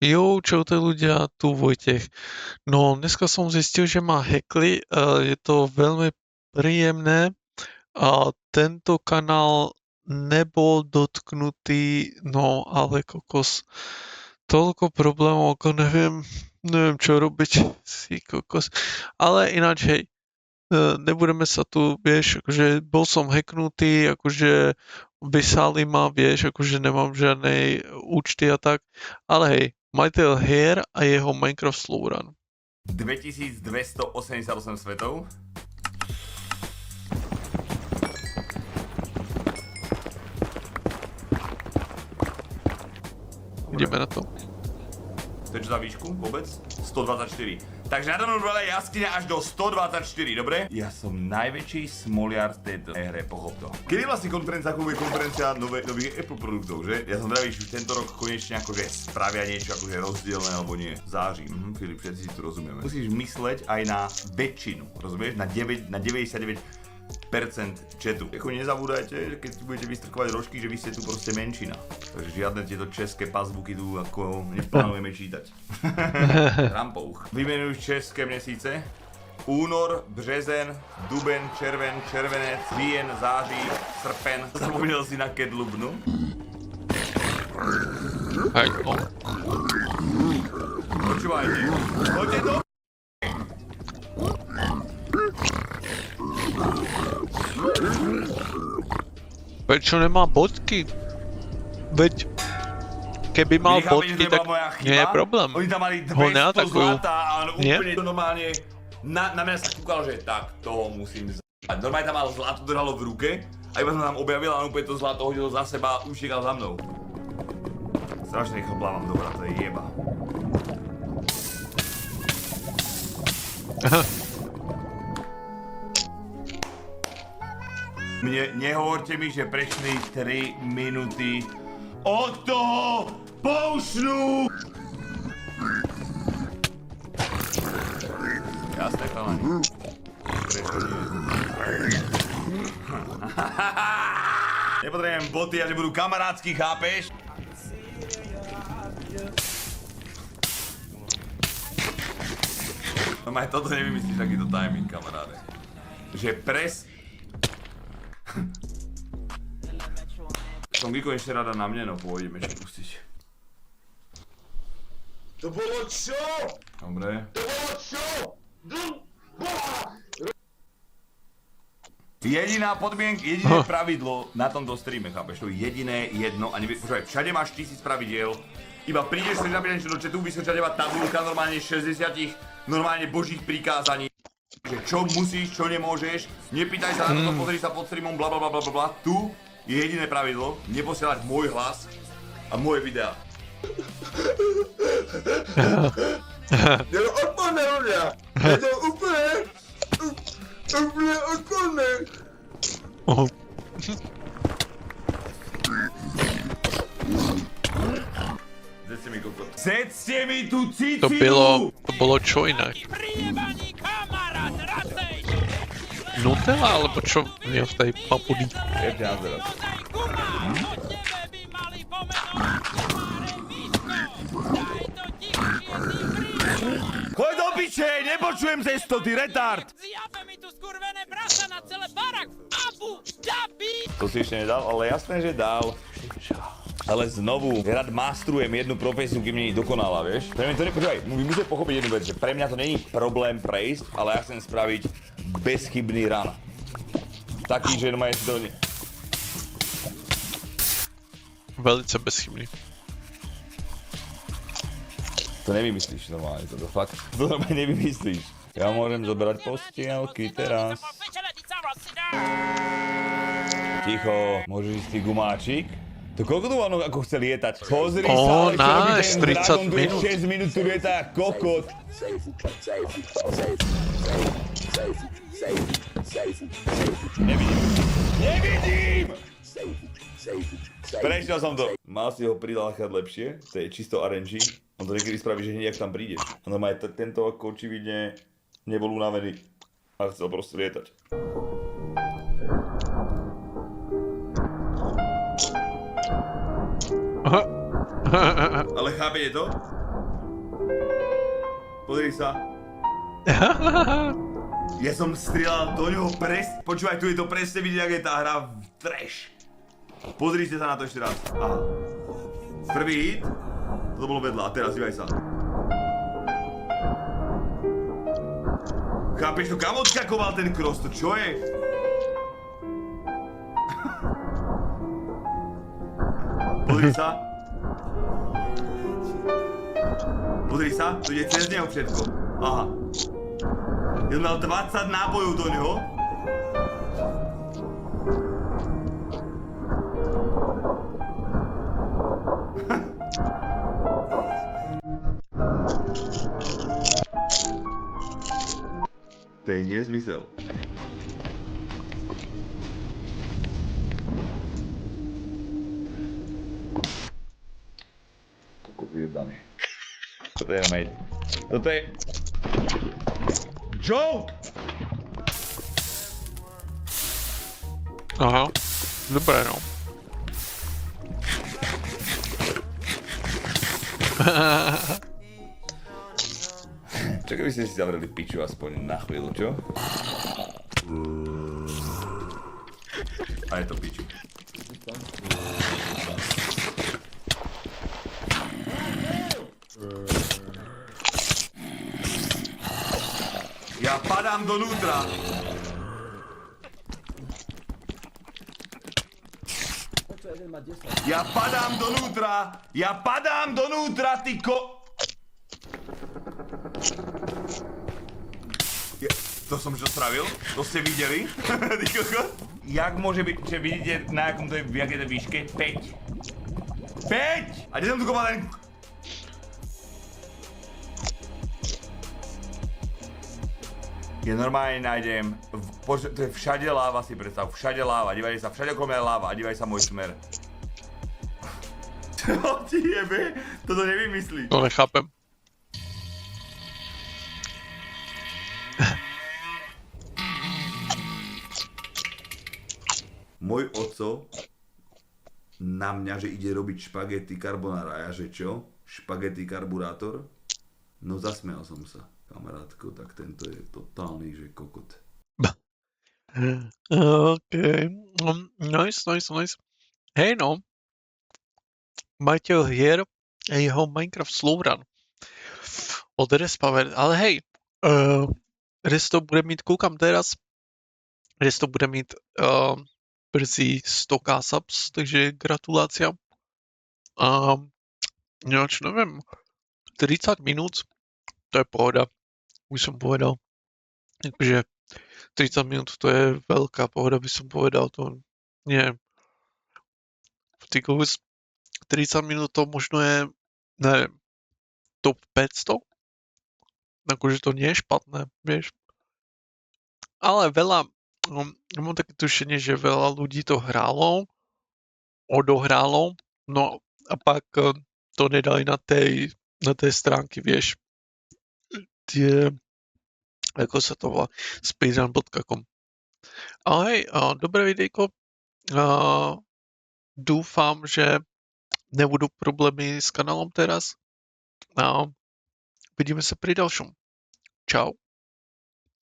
Jo, čaute ľudia, tu Vojtech. No, dneska som zistil, že ma hackli, je to veľmi príjemné a tento kanál nebol dotknutý, no ale kokos, toľko problémov, ako neviem čo robiť, si kokos. Ale ináč, hej, nebudeme sa tu, vieš, akože bol som hacknutý, akože vysali ma, vieš, akože nemám žiadnej účty a tak, ale hej, majiteľ hier a jeho Minecraft Slowrun. 2288 svetov. Ideme na to. To je čo za výšku vôbec? 124. Takže na Donu dole jaskyňa až do 124, dobre? Ja som najväčší smoliar v tejto hre, pochop to. Kedy vlastne konferencia, ako bude konferencia nových Apple produktov, že? Ja som zdravý, že tento rok konečne akože spravia niečo akože rozdielne alebo nie. Září, Filip, všetci si tu rozumieme. Musíš mysleť aj na väčšinu, rozumieš? Na 99% chatu. Ako nezabúdajte, keď budete vystrkovať rožky, že vy ste tu proste menšina. Takže žiadne tieto české passbooky tu ako neplánujeme čítať. Rampouch. Vymenuj české měsíce. Únor, březen, duben, červen, červenec, říjen, září, srpen. Zapomněl si na kedlubnu? Hej, no. Počúvajte. Poďte do... Prečo nemá bodky? Veď keby mal bodky, tak nie je problém. Oni tam mali Ho 200 neatakujú. zlata a on Nie? úplne normálne na mňa sa kúkal, že tak, toho musím z***ať. Normálne tam mal zlato držalo v ruke a iba som tam objavil a on úplne to zlato hodil za seba a ušiekal za mnou. Strašne rýchlo plávam dobrá, to je jeba. Nehovorte mi, že prešli 3 minúty od toho poušnu! Jasné, chalani. Nepotrebujem boty a že budú kamarátsky, chápeš? No maj, toto nevymyslíš takýto timing, kamaráde. Že Som vykonečne rada na mne, no pôjdeme čo pustiť. To bolo čo? Dobre. To bolo čo? Jediná podmienka, jediné pravidlo na tomto streame, chápeš? To jediné jedno a počúvaj, všade máš 1000 pravidiel, iba prídeš sa napísať niečo do chatu, vyskočia tabulka normálne 60 normálne božích prikázaní. Že čo musíš, čo nemôžeš, nepýtaj sa na to, pozri sa pod streamom, blablabla. Tu je jediné pravidlo, neposielať môj hlas a moje videá. Je to odporné ľudia! Je to úplne odporné! Zedzte mi kokot. Zedzte mi tú ciciu! To bolo čo inak? Nutella, alebo čo je v tej papuli? Jebte nás teraz. Choď do piče, nepočujem cesto, ty retard! Zjabe mi tu skurvené prasa na celé barak v Abu Dhabi! To si ešte nedal, ale jasné, že dal. Ale znovu, ja rád mastrujem jednu profesiu, kým nie je dokonalá, vieš? Pre mňa to nepočúvaj, musíte pochopiť jednu vec, že pre mňa to není problém prejsť, ale ja chcem spraviť bezchybný run. Taký, že normálne si to... Velice bezchybný. To nevymyslíš normálne, toto fakt. To normálne nevymyslíš. Ja môžem zobrať postielky teraz. Ticho, môžeš ísť ty gumáčik? To koľko tu ono ako chce lietať? Pozri sa, nice, 30 minút. 6 minút tu lietá kokot. Nevidím! Prešiel som to. Mal si ho prilákať lepšie, to je čisto RNG. On to niekedy spraví, že hneď ak tam prídeš. No aj tento ako očividne nebol unavený a chcel proste lietať. Ale chápete to? Pozri sa. Ja som strieľal do ňoho počúvaj, tu je to presne vidieť, jak je tá hra v trash. Pozrite sa na to ešte raz. Aha. Prvý hit. Toto bolo vedľa, a teraz dívaj sa. Chápeš to, kam odskakoval ten cross, to čo je? Pozri sa. Pozri sa, to ide cez neho všetko. Aha. Ja mal 20 nábojov do neho. To je nezmysel. Koko vyjebaný. Toto je mate. Toto je... joke! Aha, dobré no. Čo keby ste si zavreli piču aspoň na chvíľu, čo? A je to piču. Ja padám donútra. Ja padám donútra. Ja padám donútra, ty ko... To som čo spravil? To ste videli? Ty kokos? Jak môže byť, že vidíte na jakom to je, v jakej to výške? 5! 5! A kde som tu kopal ten... Ja normálne nájdem, to je všade láva, si predstav, všade láva, dívaj sa, všade okolo mňa je láva a dívaj sa môj smer. Čo ti jebe? Toto nevymyslí. To nechápem. Môj oco na mňa, že ide robiť špagety carbonara, a ja že čo? Špagety karburátor? No zasmial som sa, kamarátko, tak tento je totálny, že kokot. Okay. Nice. Hej no, majiteľ hier a jeho Minecraft Slowrun od Respawn, ale hej, Resto bude mít, koukám teraz, Resto bude mít brzy 100k subs, takže gratulácia. Ináč neviem, 30 minút, to je pohoda, už som povedal. Takže 30 minút to je veľká pohoda, by som povedal, to nie. Ty kokos, 30 minút to možno je, neviem, top 500? Akože to nie je špatné, vieš. Ale veľa, mám také tušenie, že veľa ľudí to hrálo, odohrálo, no a pak to nedali na tej stránky, vieš. Tie, ako sa to volá, speedrun.com. Ale hej, dobré videjko. Dúfam, že nebudú problémy s kanálom teraz. Vidíme sa pri ďalšom. Čau.